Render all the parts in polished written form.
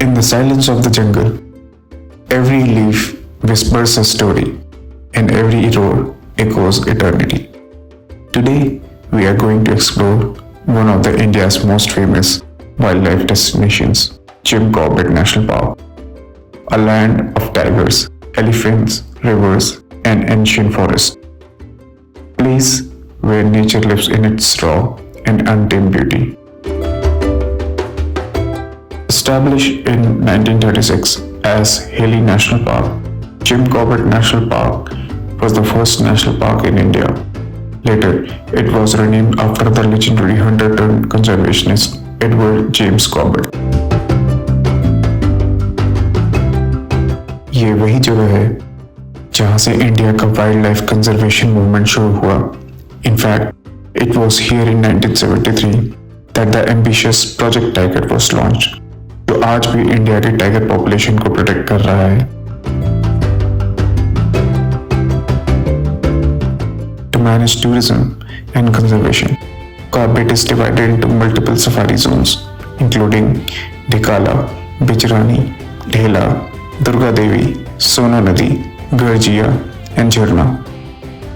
In the silence of the jungle, every leaf whispers a story, and every roar echoes eternity. Today, we are going to explore one of the India's most famous wildlife destinations, Jim Corbett National Park, a land of tigers, elephants, rivers, and ancient forests. Place where nature lives in its raw and untamed beauty. Established in 1936 as Haley National Park, Jim Corbett National Park was the first national park in India. Later, it was renamed after the legendary hunter-turned-conservationist Edward James Corbett. ये वही जगह है जहाँ से India का wild life conservation movement शुरू हुआ. In fact, it was here in 1973 that the ambitious Project Tiger was launched, जो आज भी इंडिया की टाइगर पॉपुलेशन को प्रोटेक्ट कर रहा है. To manage tourism and conservation, Corbett is divided into multiple safari zones, including Dhikala, Bijrani, Dhela, Durga Devi, Sonu Nadi, Garjia and Jharna.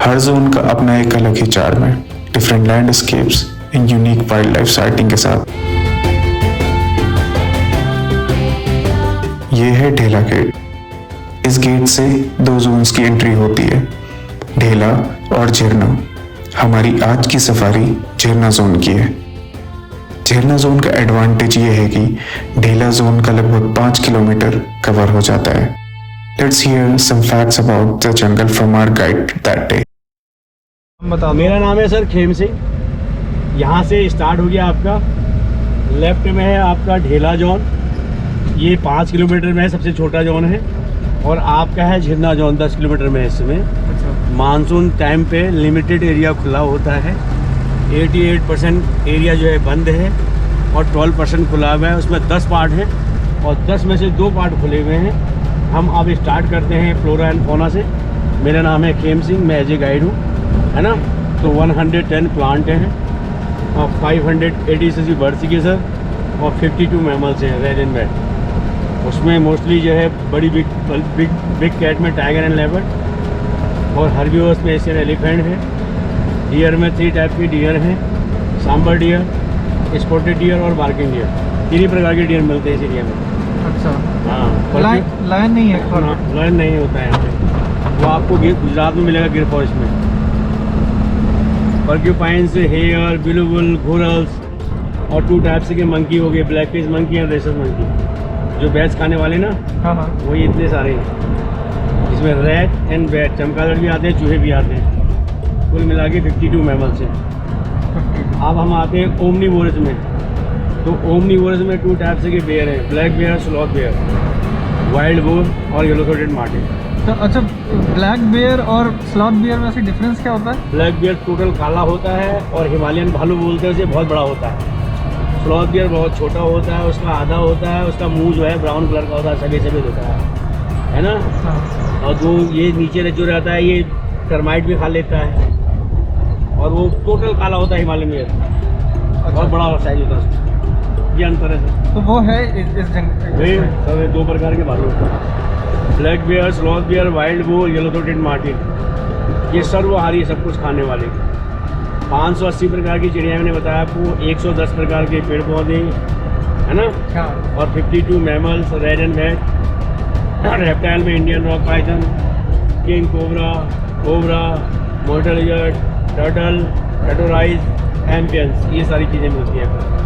हर zone का अपना एक अलग ही चार्म है, different landscapes and unique wildlife sighting के साथ. ये है ढेला गेट. इस गेट से दो जोन्स की एंट्री होती है, ढेला और झरना. हमारी आज की सफारी झरना जोन की है. झरना जोन का एडवांटेज ये है कि ढेला जोन का लगभग 5 किलोमीटर कवर हो जाता है. Let's hear some facts about the jungle from our guide that day. बताओ. मेरा नाम है सर खेम सिंह. यहाँ से स्टार्ट हो गया आपका, लेफ्ट में है आपका ढेला जोन, ये 5 किलोमीटर में है, सबसे छोटा जोन है. और आपका है झरना जोन 10 किलोमीटर में है. इसमें मानसून टाइम पे लिमिटेड एरिया खुला होता है. 88% एरिया जो है बंद है और 12% खुला हुआ है. उसमें 10 पार्ट हैं और 10 में से 2 पार्ट खुले हुए हैं. हम अब स्टार्ट करते हैं फ्लोरा एंड फौना से. मेरा नाम है खेम सिंह, मैं एज ए गाइड हूँ, है ना. तो 110 प्लांट हैं और 580 बर्ड्स के सर और 52 मैमल्स हैं रेड एंड रेड. उसमें मोस्टली जो है बड़ी बिग कैट में टाइगर एंड लेपर्ड और हर्बीवर्स में एशियन एलिफेंट है. डियर में 3 टाइप के डियर हैं, सांबर डियर, स्पॉटेड डियर और बार्किंग डियर. 3 प्रकार के डियर मिलते हैं इस एरिया में. अच्छा. हाँ, लायन नहीं है. लायन नहीं होता है यहाँ पे. वो आपको गुजरात में मिलेगा, गिर फॉरेस्ट में. पर्क्यूपाइंस, हेयर, ब्लू बुल, घोरल्स और 2 टाइप्स के मंकी हो गए, ब्लैक फेस मंकी और रेसस मंकी, जो बैच खाने वाले ना. हाँ. वही इतने सारे हैं. इसमें रैट एंड बैट, चमगादड़ भी आते हैं, चूहे भी आते हैं. कुल मिला के 52 मैमल्स हैं. अब हम आते हैं ओमनीवोरस में. तो ओमनीवोरस में 2 टाइप्स के बेयर हैं, black bear, sloth bear, wild boar और येलो थ्रोटेड मार्टिन. तो अच्छा, ब्लैक बेयर और स्लॉथ बेयर में से डिफरेंस क्या होता है? ब्लैक बेयर टोटल काला होता है और हिमालयन भालू बोलते हैं उसे, बहुत बड़ा होता है. स्लॉथ बेयर बहुत छोटा होता है, उसका आधा होता है, उसका मुंह जो है ब्राउन कलर का होता है, सफ़ेद होता है ना. और जो ये नीचे जो रहता है ये टर्माइट भी खा लेता है और वो टोटल काला होता है हिमालयन बेयर. बहुत बड़ा साइज होता है उसका. ये अंतर है. तो वो है इस जंगल सब 2 प्रकार के भालू होते हैं, black bear, sloth bear, wild boar, yellow throated marten. ये सर्वहारी, सब कुछ खाने वाले. 580 प्रकार की चिड़िया मैंने बताया आपको, 110 प्रकार के पेड़ पौधे, है ना. हाँ. और 52 mammals, red and red. Reptile में Indian rock python, king cobra, monitor lizard, turtle, tortoise, amphibians, ये सारी चीज़ें मिलती हैं.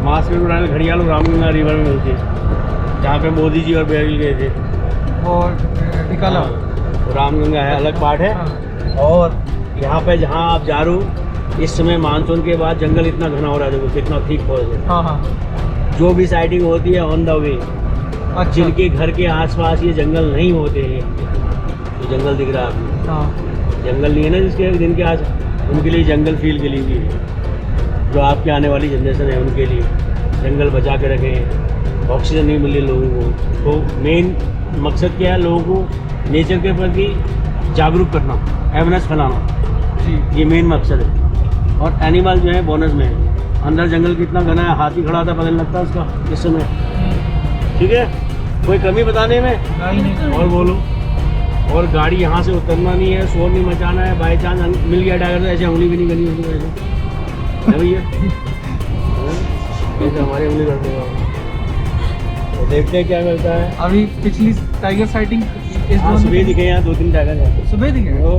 मास्क में घड़ियाल और रामगंगा रिवर में मिलती है, जहाँ पे मोदी जी और बेयर गए थे. और निकाला रामगंगा है, अलग पार्ट है. और यहाँ पे जहाँ आप जा रहे हो, इस समय मानसून के बाद जंगल इतना घना हो रहा है, देखो कितना ठीक फॉरेस्ट है. हाँ. जो भी साइटिंग होती है ऑन द वे. अच्छा. जिनके घर के आसपास ये जंगल नहीं होते हैं, तो जंगल दिख रहा है आपको. हाँ. जंगल नहीं है ना जिनके आस, उनके लिए जंगल फील के लिए भी है. जो आपके आने वाली जनरेशन है उनके लिए जंगल बचा के रखें. ऑक्सीजन नहीं मिल रही लोगों को, तो मेन मकसद क्या है, लोगों को नेचर के प्रति जागरूक करना, अवेयरनेस फैलाना, ये मेन मकसद है. और एनिमल जो है बोनस में है. अंदर जंगल कितना घना है, हाथी खड़ा था पता नहीं लगता उसका इस समय. ठीक है, कोई कमी बताने में? नहीं और बोलो। और गाड़ी यहाँ से उतरना नहीं है, शोर नहीं मचाना है, बाई चांस मिल गया ड्राइवर तो ऐसे उंगली भी नहीं करनी उसको, ऐसे है भैया। हाँ? ऐसे हमारी उंगली कर देगा। तो देखते हैं क्या मिलता है। अभी पिछली टाइगर साइटिंग हाँ, सुबह दिखे यहाँ 2-3 टाइगर हैं। सुबह दिखे। और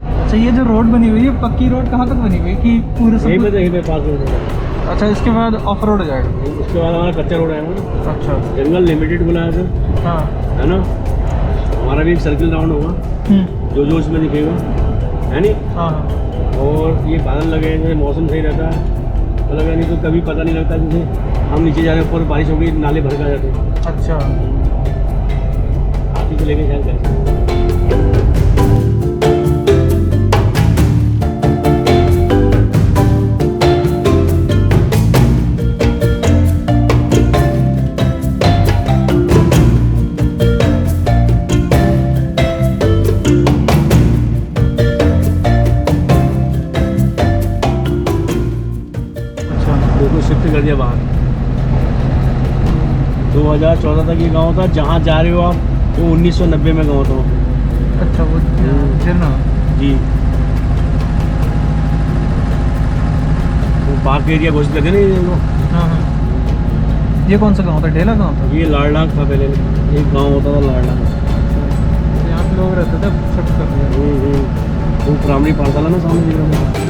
अच्छा, ये जो रोड बनी हुई है पक्की रोड कहाँ तक बनी हुई है कि पूरे यहीं पे सब? तो यहीं पे पास में। अच्छा, इसके बाद ऑफ रोड हो जाएगा। उसके बाद हमारा कच्चा रोड आएगा। अच्छा। जंगल लिमिटेड बुलाया था, हाँ। है ना। हमारा भी एक सर्किल राउंड होगा जो उसमें दिखेगा, है नहीं। हाँ। और ये बादल लगे हैं, मौसम सही रहता है तो लगा, नहीं तो कभी पता नहीं लगता। जैसे हम नीचे जा रहे हैं, ऊपर बारिश हो गई, नाले भर का जाते हैं। अच्छा। हाथी को लेके शायद गए। शिफ्ट कर दिया बाहर। 2014 तक ये गांव था, जहाँ जा रहे हो आप वो 1990 में गांव था। अच्छा, वो झरना जी, वो पार्क एरिया घोषित करते ना ये लोग। हाँ। ये कौन सा गांव था? ढेला गांव था? ये लाड़लांग था पहले, एक गांव होता था लाड़लांग। यहाँ पे लोग रहते थे, शिफ्ट कर दिया। वो प्राइमरी पाठशाला ना सामने दिख रहा था।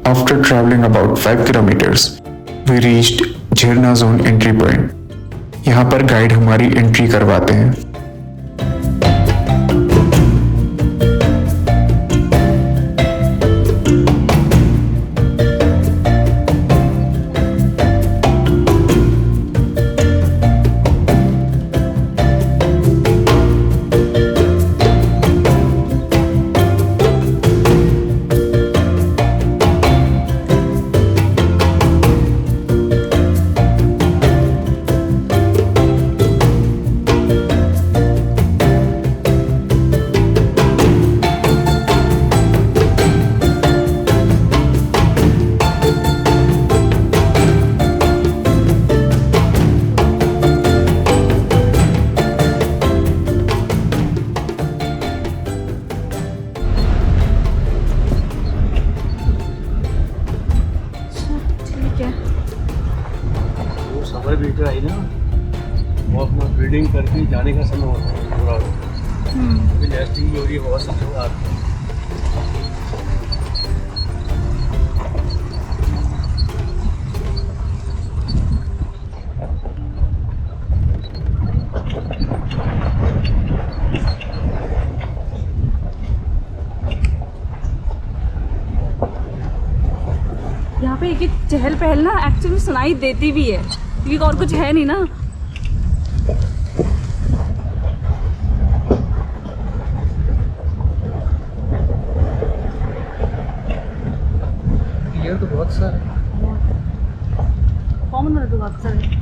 After traveling about 5 kilometers, we reached झरना जोन एंट्री पॉइंट। यहाँ पर गाइड हमारी एंट्री करवाते हैं। सफर बीत रहा है ना, वो अपना बिल्डिंग करके जाने का समय होता है पूरा। अभी लास्टिंग भी हो रही है, बहुत सब लोग आते हैं। यहाँ पे एक चहल पहल ना एक्चुअली सुनाई देती भी है, क्योंकि और कुछ है नहीं ना। ये तो बहुत सारे कॉमन वाला तो बहुत सारे।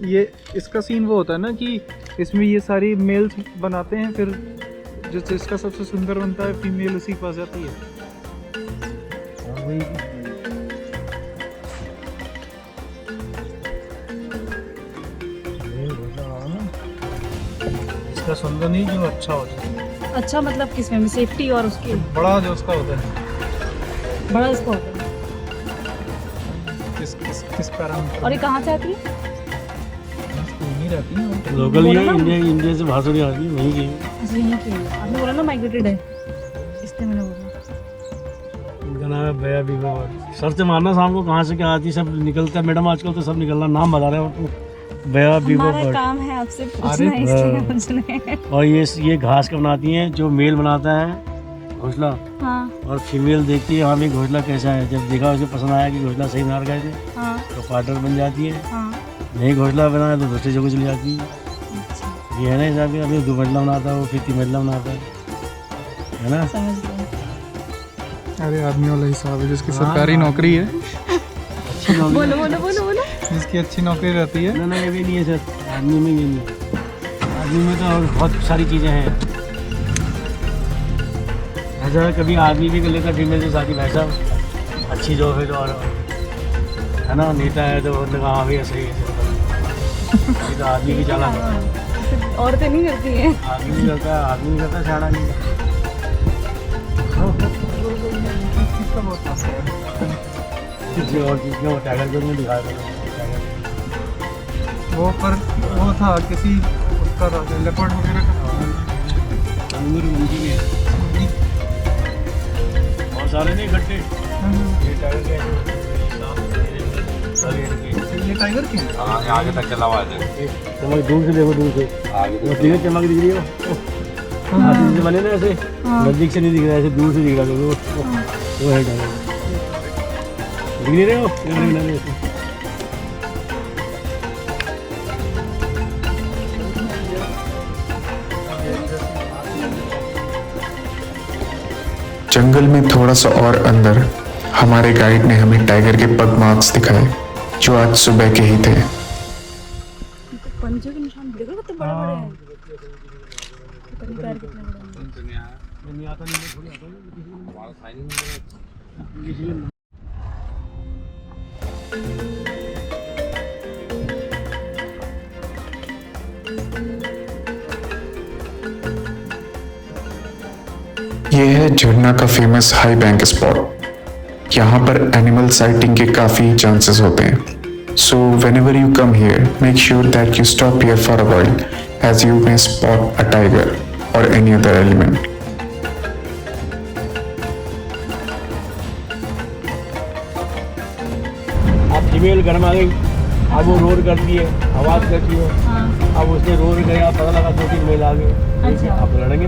ये इसका सीन वो होता है ना कि इसमें ये सारी मेल्स बनाते हैं, फिर जो जिसका सबसे सुंदर बनता है फीमेल उसी के पास जाती है। इसका सुंदर नहीं, जो अच्छा होता है। अच्छा मतलब किस में, सेफ्टी और उसकी बड़ा जो उसका होता है, बड़ा इसको होता है। किस पैरामीटर और ये कहाँ से आती है? नहीं रहती है लोकल ही बोला है, ना? इंडिया से बाहर से नहीं आती है, वहीं की है। अच्छा यहीं की है। आपने बोला ना माइग्रेटेड है, इसलिए मैंने बोला। इनका नाम है भैया बीबा। सर से मारना शाम को कहाँ से क्या आती है, सब निकलता है मैडम, आजकल तो सब निकलना नाम बता रहे हो भैया बीबा हमारा बर्ड। काम है आपसे पूछना, इसलिए पूछने। और ये घास का बनाती हैं, जो मेल बनाता है घोंसला, हाँ और फीमेल देखती है हाँ भी घोंसला कैसा है, जब देखा उसे पसंद आया कि घोंसला सही मार गए थे हाँ तो पार्टनर बन जाती है। हाँ। नहीं घोंसला बनाया तो दूसरी जगह चली जाती है। अच्छा ये है ना हिसाब से, अभी 2 मंजिला बनाता है वो, फिर 3 मंजिला बनाता है ना। समझ गए। अरे आदमी वाला हिसाब है, जिसकी हाँ, सरकारी हाँ। नौकरी है, अच्छी नौकरी। बोलो बोलो बोलो बोलो। जिसकी अच्छी नौकरी रहती है। ना ना ये भी नहीं है सर, आदमी में ये नहीं है। आदमी में तो और बहुत सारी चीज़ें हैं। ऐसा कभी आदमी भी कर लेता फीमेल से शादी, वैसा अच्छी जॉब है तो, और है ना नेता है तो उन्होंने कहा हाँ भी ऐसे ही है। तो आदमी भी चला, औरतें नहीं करती हैं। आदमी भी करता है, आदमी भी करता है, सियाना नहीं है। किसी और चीज़ में वो टाइगर को नहीं दिखाया था। वो पर वो था किसी उसका था लेपर्ड वगैरह का। अंगूर मंडी में बहुत सारे नहीं इकट्ठे। ये टाइगर के ये टाइगर की हाँ ये आगे तक चला हुआ है। चमक दूर से देखो, दूर से आगे वो ठीक है, चमक दिख रही है हाथी से बने ना ऐसे, नजदीक से नहीं दिख रहा है, ऐसे दूर से दिख रहा है वो है टाइगर। दिख नहीं रहे हो ऐसे। जंगल में थोड़ा सा और अंदर हमारे गाइड ने हमें टाइगर के पग मार्क्स दिखाए, जो आज सुबह के ही थे। पंजे के निशान देखो कितने बड़े बड़े हैं। कितने पैर कितने बड़े हैं। ये है झरना का फेमस हाई बैंक स्पॉट। यहाँ पर एनिमल साइटिंग के काफ़ी चांसेस होते हैं। सो whenever you come here, make sure that you stop here for a while, as you may spot a tiger or any other element. अब फीमेल घर में आ गई, अब वो रोर करती है, आवाज़ करती है। हाँ अब उसने रोर गया, पता लगा 2-3 मेल आ गए। अच्छा। अब लड़ेंगे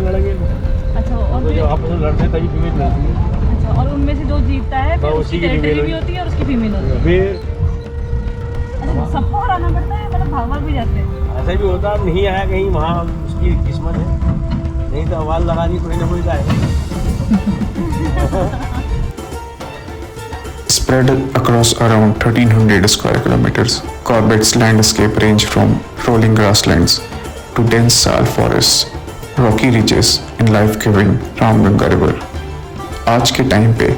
अच्छा। और तो फिर जब आपस में लड़ते हैं तभी फीमेल लड़ती है। अच्छा, और उनमें से जो जीतता है फिर हाँ, उसकी उसी की टेरिटरी female भी होती है और उसकी फीमेल होती है। फिर अच्छा, सबको हराना पड़ता है, मतलब भाग भाग भी जाते हैं। ऐसा भी होता है, नहीं आया कहीं वहाँ उसकी किस्मत है, नहीं तो आवाज़ लगा दी कोई ना कोई का है। Spread across around 1300 square kilometers, Corbett's landscape range from rolling grasslands to dense sal forests, rocky ridges and life-giving Ramganga River. आज के टाइम पे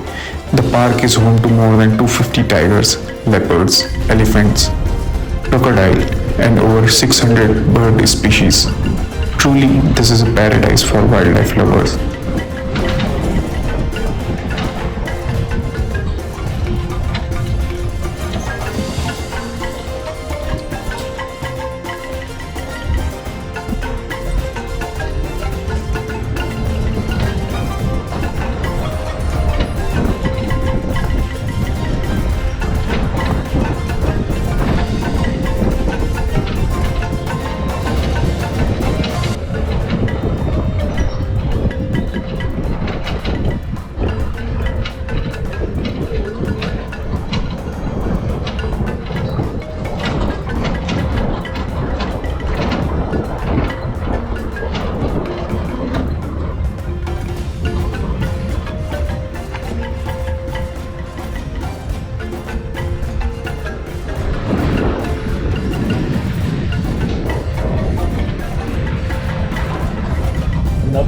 the park is home to more than 250 tigers, leopards, elephants, crocodile and over 600 bird species. Truly, this is a paradise for wildlife lovers.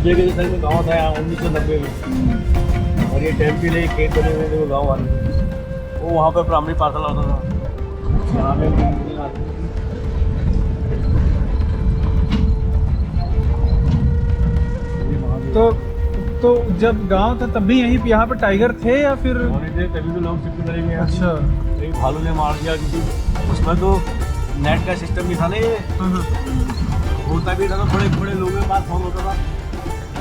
कब्जे के time में गाँव था यहाँ 1990 में, और ये डैम के लिए खेत बने हुए थे गाँव वाले, वो वहाँ पे प्राइमरी पार्सल होता था, यहाँ पे आते थे। तो जब गांव था तब भी यहाँ पे टाइगर थे या फिर? तभी तो लोग शिफ्ट करेंगे। अच्छा। कहीं भालू ने मार दिया, क्योंकि उसमें तो नेट का सिस्टम भी था ना, ये होता भी था तो बड़े बड़े लोगों के पास फोन होता था,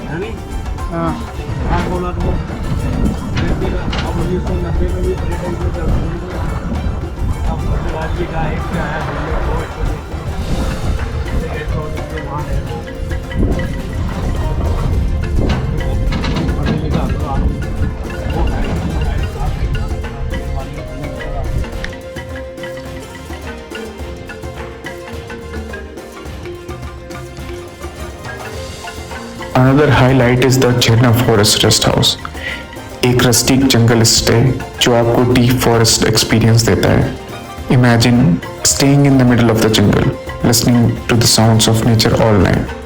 है नहीं? हाँ। हाँ बोला तो अब 1990 में भी बड़े टाइम से राज्य का एक क्या है वहाँ है Another highlight is the Jharna Forest Rest House, एक रस्टिक जंगल स्टे जो आपको डीप फॉरेस्ट एक्सपीरियंस देता है। Imagine staying in the middle of the jungle, listening to the sounds of nature all night.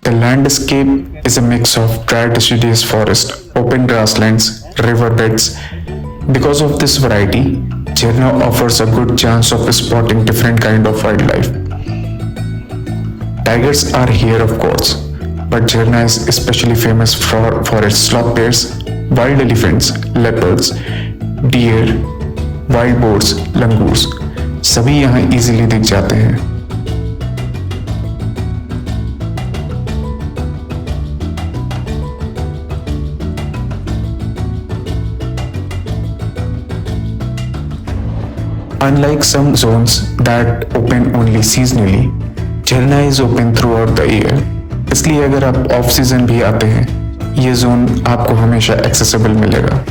The landscape is a mix of dry deciduous forest, open grasslands, riverbeds. Because of this variety, Jharna offers a good chance of spotting different kind of wildlife. Tigers are here of course, but Jharna is especially famous for its sloth bears, wild elephants, leopards, deer, wild boars, langurs. सभी यहाँ easily दिख जाते हैं। Unlike some zones that open only seasonally, Jharna is open throughout the year. इसलिए अगर आप off season भी आते हैं, ये जोन आपको हमेशा एक्सेसिबल मिलेगा।